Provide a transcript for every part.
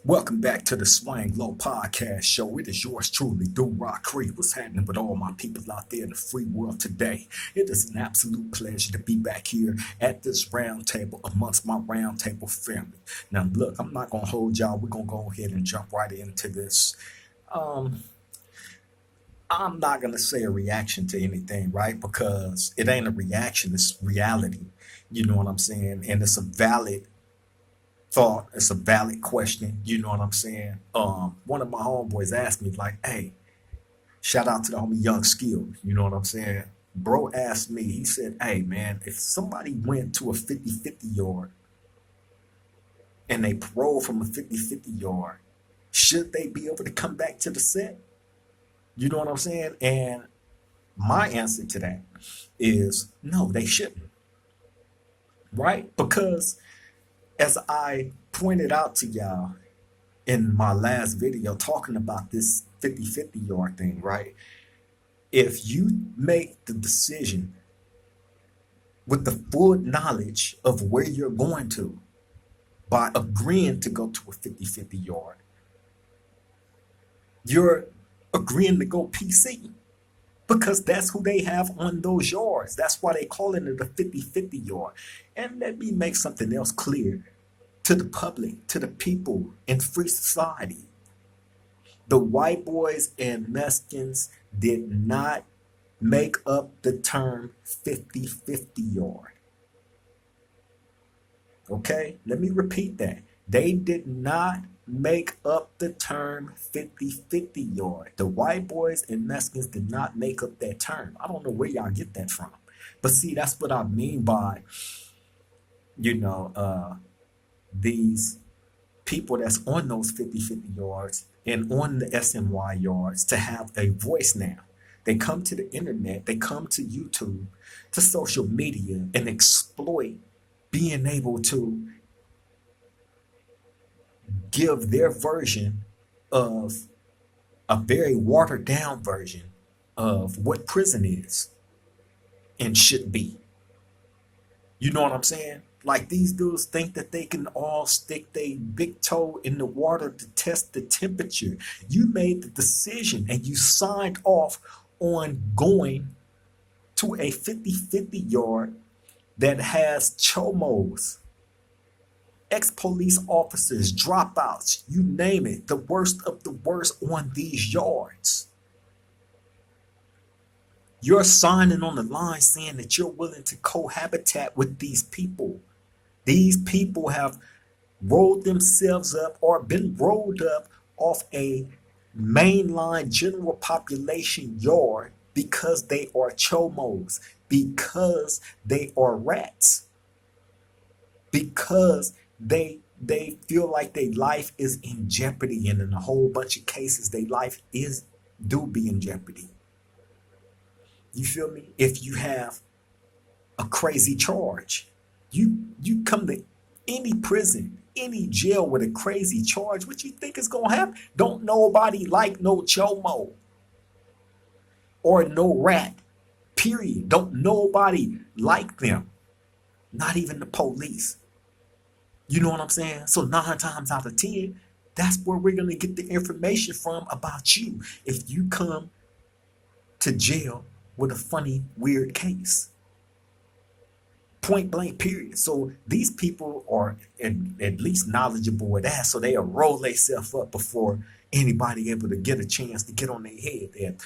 Welcome back to the Swang Low Podcast Show. It is yours truly, Do Rock Creek. What's happening with all my people out there in the free world today? It is an absolute pleasure to be back here at this round table amongst my round table family. Now, look, I'm not going to hold y'all. We're going to go ahead and jump right into this. Um, I'm not going to say a reaction to anything, right? Because it ain't a reaction, it's reality. You know what I'm saying? And it's a valid thought. It's a valid question. You know what I'm saying? One of my homeboys asked me, like, hey, shout out to the homie Young Skill. You know what I'm saying? Bro asked me, he said, hey, man, if somebody went to a 50-50 yard and they parole from a 50-50 yard, should they be able to come back to the set? You know what I'm saying? And my answer to that is no, they shouldn't, right? Because as I pointed out to y'all in my last video talking about this 50-50 yard thing, right? If you make the decision with the full knowledge of where you're going to by agreeing to go to a 50-50 yard, you're agreeing to go PC because that's who they have on those yards. That's why they calling it a 50-50 yard. And let me make something else clear to the public, to the people in free society. The white boys and Mexicans did not make up the term 50-50 yard. Okay, let me repeat that. They did not make up the term 50-50 yard. The white boys and Mexicans did not make up that term. I don't know where y'all get that from. But see, that's what I mean by, you know, these people that's on those 50-50 yards and on the SNY yards to have a voice now. They come to the internet, they come to YouTube, to social media and exploit being able to give their version of a very watered down version of what prison is and should be. You know what I'm saying? Like these dudes think that they can all stick their big toe in the water to test the temperature. You made the decision and you signed off on going to a 50-50 yard that has CHOMOS, ex-police officers, dropouts, you name it, the worst of the worst on these yards. You're signing on the line saying that you're willing to cohabitat with these people. These people have rolled themselves up or been rolled up off a mainline general population yard because they are chomos, because they are rats, because they feel like their life is in jeopardy, and in a whole bunch of cases their life is do be in jeopardy. You feel me? If you have a crazy charge, you come to any prison, any jail with a crazy charge, what you think is gonna happen? Don't nobody like no chomo or no rat. Period. Don't nobody like them. Not even the police. You know what I'm saying? So 9 times out of 10, that's where we're gonna get the information from about you if you come to jail with a funny, weird case. Point blank, period. So these people are at least knowledgeable with that, so they'll roll themselves up before anybody able to get a chance to get on their head. They'll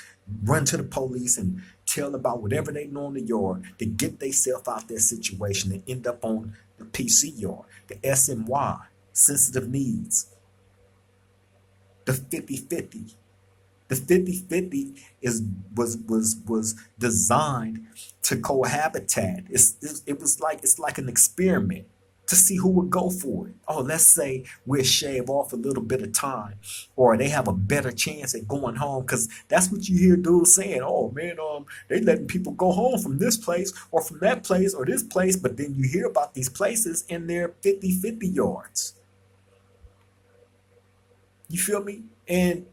run to the police and tell about whatever they know in the yard to get themselves out their situation and end up on the PC yard, the SMY, sensitive needs, the 50-50. The 50-50 is was designed to cohabitat. It's like an experiment to see who would go for it. Oh, let's say we'll shave off a little bit of time, or they have a better chance at going home, because that's what you hear dudes saying. Oh man, they letting people go home from this place or from that place or this place, but then you hear about these places in their 50-50 yards. You feel me? And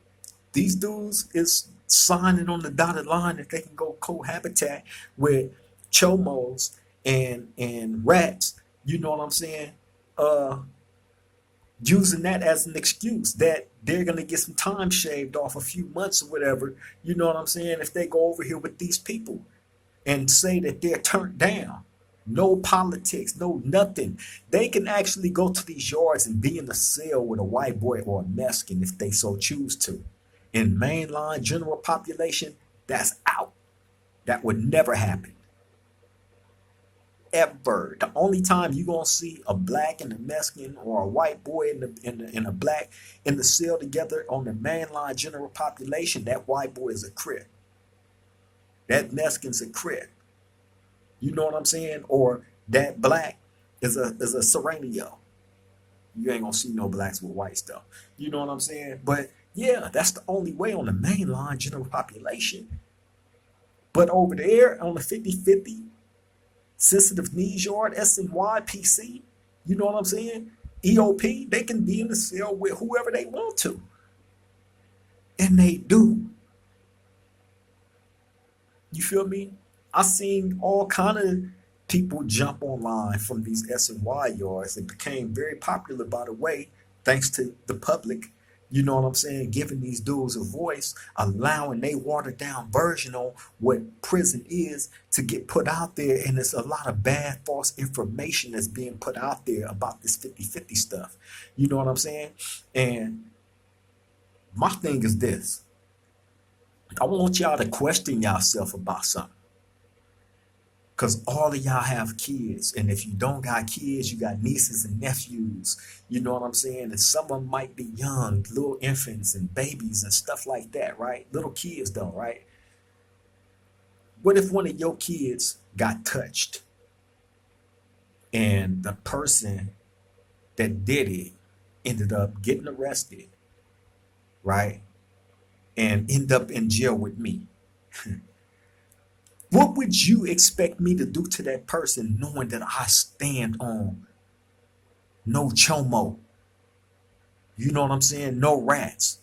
these dudes is signing on the dotted line that they can go cohabitat with chomos and rats. You know what I'm saying? using that as an excuse that they're going to get some time shaved off, a few months or whatever. You know what I'm saying? If they go over here with these people and say that they're turned down, no politics, no nothing. They can actually go to these yards and be in a cell with a white boy or a Mexican if they so choose to. In mainline general population, that's out. That would never happen. Ever. The only time you gonna see a black and a Mexican or a white boy and a black in the cell together on the mainline general population, that white boy is a crip. That Mexican's a crip. You know what I'm saying? Or that black is a Serranio. You ain't gonna see no blacks with white stuff. You know what I'm saying? But yeah, that's the only way on the mainline general population. But over there on the 50-50, sensitive needs yard, SNY, PC, you know what I'm saying? EOP, they can be in the cell with whoever they want to. And they do. You feel me? I seen all kind of people jump online from these SNY yards. It became very popular, by the way, thanks to the public. You know what I'm saying? Giving these dudes a voice, allowing a watered down version on what prison is to get put out there. And there's a lot of bad, false information that's being put out there about this 50-50 stuff. You know what I'm saying? And my thing is this. I want y'all to question yourself about something. Because all of y'all have kids. And if you don't got kids, you got nieces and nephews. You know what I'm saying? And some of them might be young, little infants and babies and stuff like that, right? Little kids though, right? What if one of your kids got touched and the person that did it ended up getting arrested, right? And end up in jail with me? What would you expect me to do to that person knowing that I stand on no chomo? You know what I'm saying? No rats.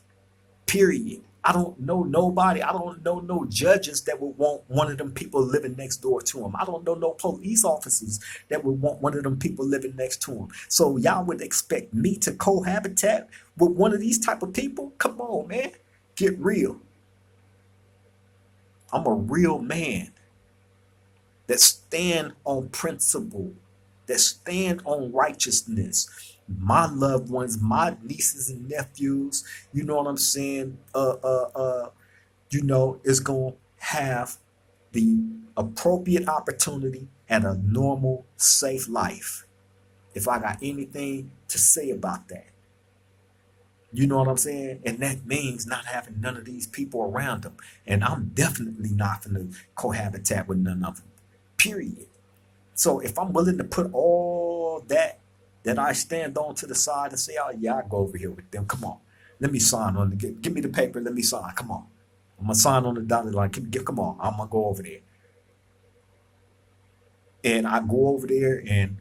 Period. I don't know nobody. I don't know no judges that would want one of them people living next door to them. I don't know no police officers that would want one of them people living next to them. So y'all would expect me to cohabitat with one of these type of people? Come on, man. Get real. I'm a real man that stand on principle, that stand on righteousness. My loved ones, my nieces and nephews, you know what I'm saying? Is gonna have the appropriate opportunity and a normal, safe life. If I got anything to say about that. You know what I'm saying? And that means not having none of these people around them. And I'm definitely not going to cohabitat with none of them. Period. So if I'm willing to put all that I stand on to the side and say, oh yeah, I go over here with them. Come on. Let me sign on give me the paper. Let me sign. Come on. I'm going to sign on the dotted line. Come on. I'm going to go over there. And I go over there and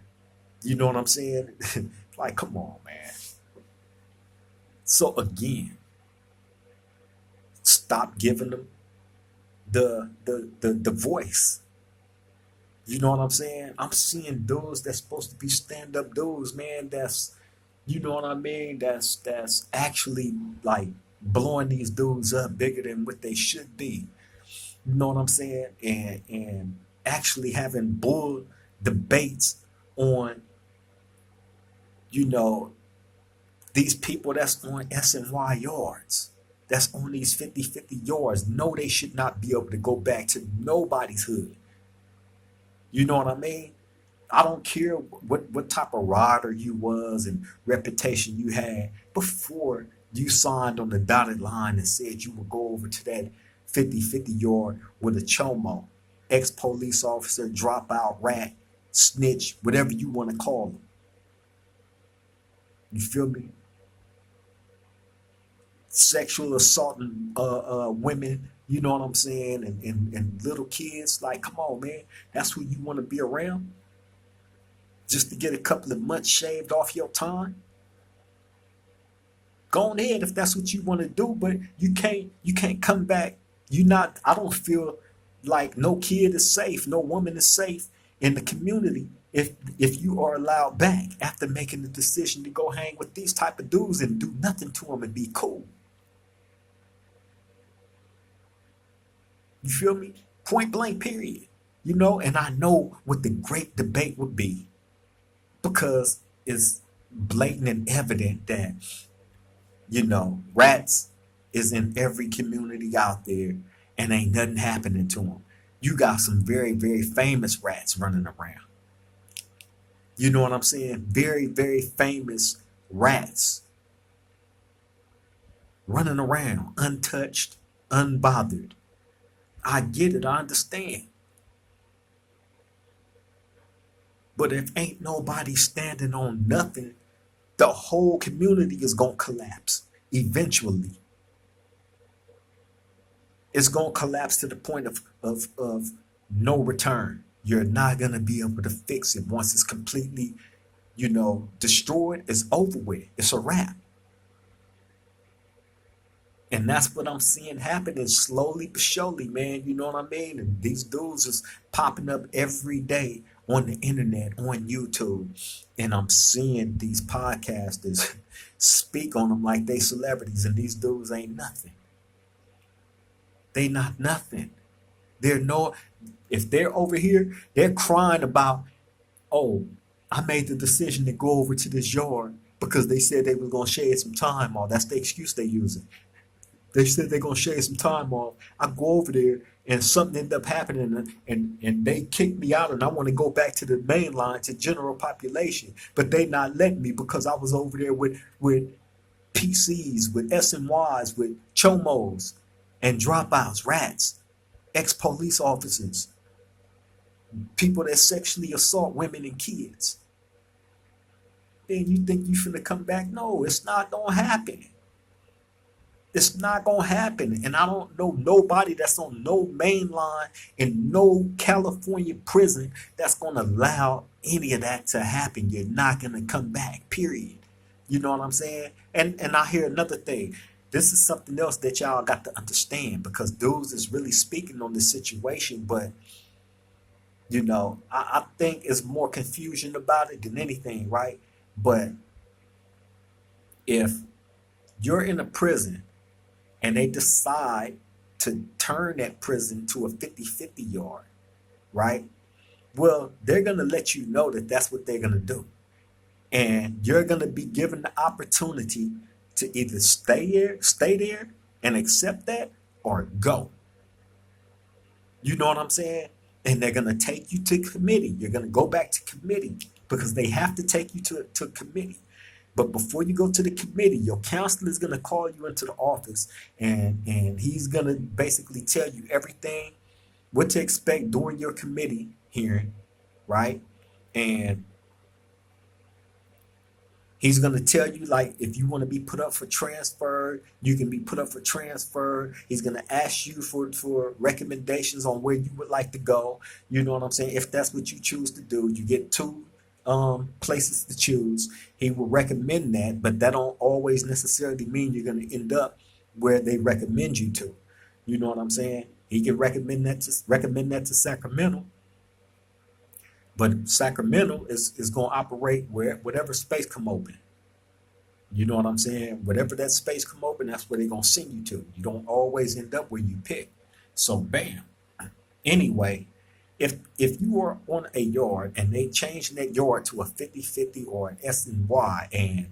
you know what I'm saying? Like, come on, man. So again, stop giving them the voice. You know what I'm saying? I'm seeing dudes that's supposed to be stand-up dudes, man, that's, you know what I mean, that's actually like blowing these dudes up bigger than what they should be. You know what I'm saying? And actually having bull debates on, you know, these people that's on SNY yards, that's on these 50-50 yards, know they should not be able to go back to nobody's hood. You know what I mean? I don't care what type of rider you was and reputation you had before you signed on the dotted line and said you would go over to that 50-50 yard with a chomo, ex-police officer, dropout, rat, snitch, whatever you want to call them. You feel me? Sexual assaulting women, you know what I'm saying, and little kids. Like, come on, man, that's who you want to be around just to get a couple of months shaved off your time. Go on ahead if that's what you want to do, but you can't come back. I don't feel like no kid is safe, no woman is safe in the community if you are allowed back after making the decision to go hang with these type of dudes and do nothing to them and be cool. You feel me? Point blank, period. And I know what the great debate would be because it's blatant and evident that, rats is in every community out there and ain't nothing happening to them. You got some very, very famous rats running around. You know what I'm saying? Very, very famous rats running around, untouched, unbothered. I get it, I understand. But if ain't nobody standing on nothing, the whole community is going to collapse eventually. It's going to collapse to the point of no return. You're not going to be able to fix it once it's completely, destroyed. It's over with. It's a wrap. And that's what I'm seeing happening slowly but surely, man. You know what I mean? And these dudes is popping up every day on the internet, on YouTube. And I'm seeing these podcasters speak on them like they celebrities. And these dudes ain't nothing. They not nothing. If they're over here, they're crying about, oh, I made the decision to go over to this yard because they said they were going to shave some time off. That's the excuse they using. They said they're going to shave some time off. I go over there and something ended up happening and they kicked me out and I want to go back to the main line to general population. But they not letting me because I was over there with PCs, with SNYs, with CHOMOS and dropouts, rats, ex-police officers, people that sexually assault women and kids. Then you think you finna come back? No, it's not going to happen. It's not going to happen. And I don't know nobody that's on no main line in no California prison that's going to allow any of that to happen. You're not going to come back, period. You know what I'm saying? And I hear another thing. This is something else that y'all got to understand because dudes is really speaking on this situation. But, I think it's more confusion about it than anything, right? But if you're in a prison and they decide to turn that prison to a 50-50 yard, right? Well, they're going to let you know that that's what they're going to do. And you're going to be given the opportunity to either stay there and accept that or go. You know what I'm saying? And they're going to take you to committee. You're going to go back to committee because they have to take you to committee. But before you go to the committee, your counselor is going to call you into the office and he's going to basically tell you everything, what to expect during your committee hearing, right? And he's going to tell you, like, if you want to be put up for transfer, you can be put up for transfer. He's going to ask you for recommendations on where you would like to go. You know what I'm saying? If that's what you choose to do, you get two places to choose. He will recommend that, but that don't always necessarily mean you're going to end up where they recommend you to. You know what I'm saying? He can recommend that to Sacramento, but Sacramento is going to operate where whatever space come open. You know what I'm saying? Whatever that space come open, that's where they're going to send you to. You don't always end up where you pick. So bam. Anyway, if you are on a yard and they change that yard to a 50-50 or an S and Y and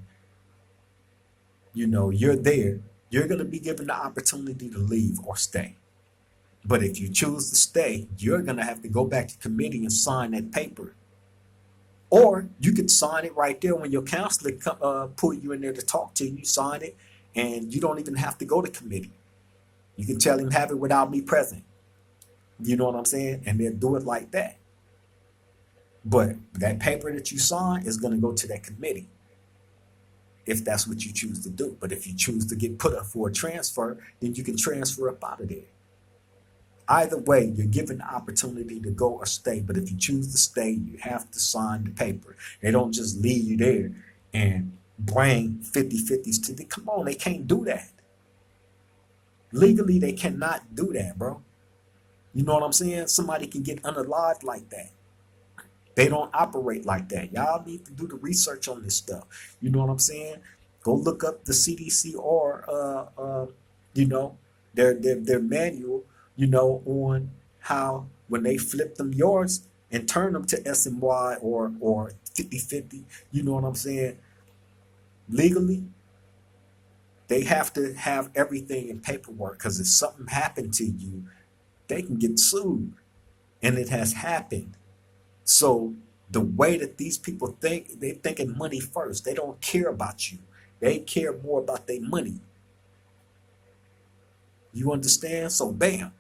you're there, you're going to be given the opportunity to leave or stay. But if you choose to stay, you're going to have to go back to committee and sign that paper. Or you could sign it right there when your counselor pull you in there to talk to you. You sign it and you don't even have to go to committee. You can tell him have it without me present. You know what I'm saying? And they'll do it like that. But that paper that you sign is going to go to that committee if that's what you choose to do. But if you choose to get put up for a transfer, then you can transfer up out of there. Either way, you're given the opportunity to go or stay. But if you choose to stay, you have to sign the paper. They don't just leave you there and bring 50-50s to them. Come on, they can't do that. Legally, they cannot do that, bro. You know what I'm saying? Somebody can get unalived like that. They don't operate like that. Y'all need to do the research on this stuff. You know what I'm saying? Go look up the CDC or you know, their manual, on how when they flip them yards and turn them to SMY or 50/50, you know what I'm saying? Legally, they have to have everything in paperwork because if something happened to you, they can get sued. And it has happened. So the way that these people think, they're thinking money first. They don't care about you. They care more about their money. You understand? So bam.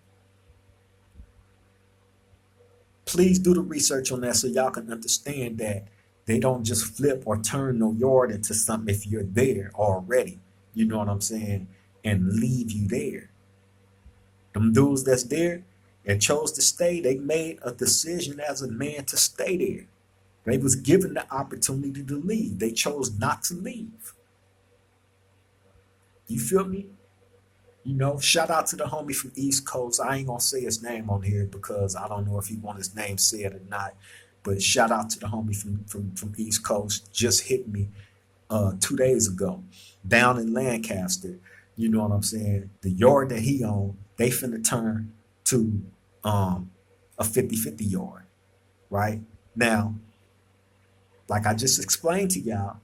Please do the research on that so y'all can understand that they don't just flip or turn no yard into something if you're there already. You know what I'm saying? And leave you there. Them dudes that's there and chose to stay, they made a decision as a man to stay there. They was given the opportunity to leave. They chose not to leave. You feel me? Shout out to the homie from East Coast. I ain't gonna say his name on here because I don't know if he want his name said or not. But shout out to the homie from East Coast. Just hit me 2 days ago down in Lancaster. You know what I'm saying? The yard that he owned, they finna turn to a 50/50 yard, right? Now, like I just explained to y'all,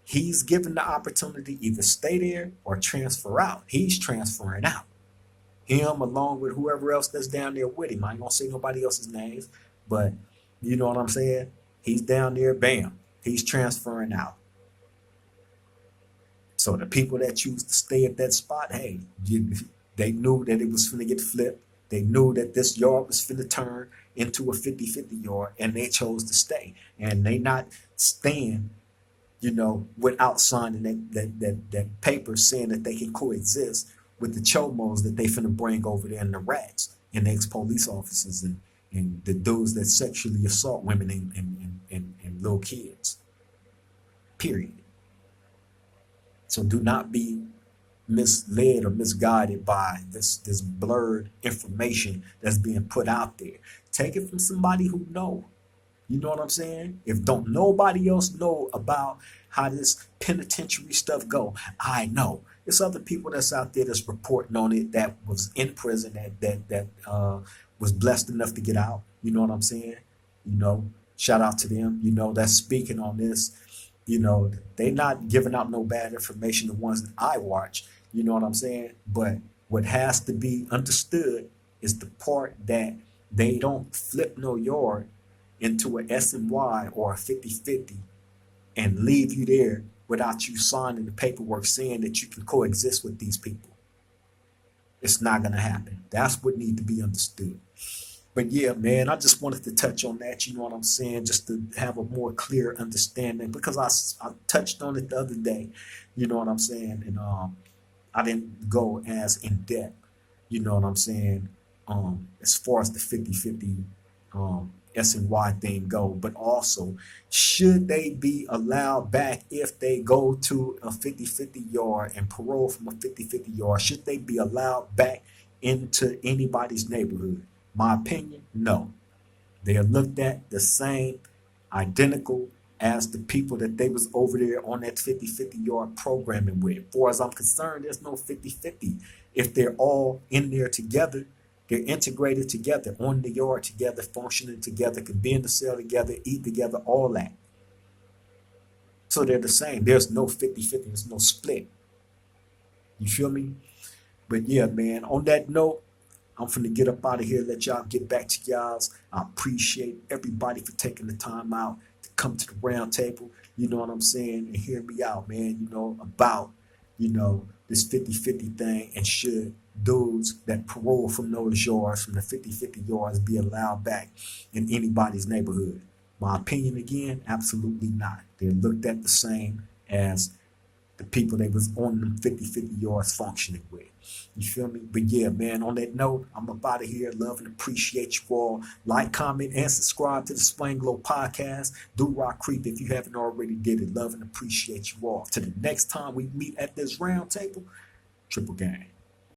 he's given the opportunity to either stay there or transfer out. He's transferring out. Him along with whoever else that's down there with him. I ain't gonna say nobody else's names, but you know what I'm saying? He's down there, bam, he's transferring out. So the people that choose to stay at that spot, hey, they knew that it was finna get flipped. They knew that this yard was finna turn into a 50/50 yard, and they chose to stay. And they not staying, without signing that paper saying that they can coexist with the CHOMOS that they finna bring over there and the rats and the ex-police officers and the dudes that sexually assault women and little kids. Period. So do not be misled or misguided by this blurred information that's being put out there. Take it from somebody who know. You know what I'm saying? If don't nobody else know about how this penitentiary stuff go, I know. There's other people that's out there that's reporting on it that was in prison that was blessed enough to get out. You know what I'm saying? Shout out to them. That's speaking on this. They not giving out no bad information. The ones that I watch. You know what I'm saying? But what has to be understood is the part that they don't flip no yard into a SMY or a 50/50 and leave you there without you signing the paperwork saying that you can coexist with these people. It's not going to happen. That's what needs to be understood. But yeah, man, I just wanted to touch on that, you know what I'm saying, just to have a more clear understanding because I touched on it the other day, you know what I'm saying, and I didn't go as in depth, you know what I'm saying, as far as the 50/50 S and Y thing go, but also should they be allowed back if they go to a 50/50 yard and parole from a 50/50 yard? Should they be allowed back into anybody's neighborhood? My opinion, no. They are looked at the same, identical as the people that they was over there on that 50/50 yard programming with. As far as I'm concerned, there's no 50/50. If they're all in there together, they're integrated together, on the yard together, functioning together, can be in the cell together, eat together, all that. So they're the same. There's no 50/50. There's no split. You feel me? But yeah, man, on that note, I'm finna get up out of here, let y'all get back to y'all's. I appreciate everybody for taking the time out to come to the round table, you know what I'm saying, and hear me out, man, about, this 50/50 thing, and should dudes that parole from those yards, from the 50/50 yards, be allowed back in anybody's neighborhood? My opinion again, absolutely not. They're looked at the same as the people they was on them 50/50 yards functioning with. You feel me? But yeah, man, on that note, I'm up out of here. Love and appreciate you all. Like, comment, and subscribe to the Swing Glow podcast. Do Rock Creep if you haven't already did it. Love and appreciate you all. Till the next time we meet at this round table, Triple Gang.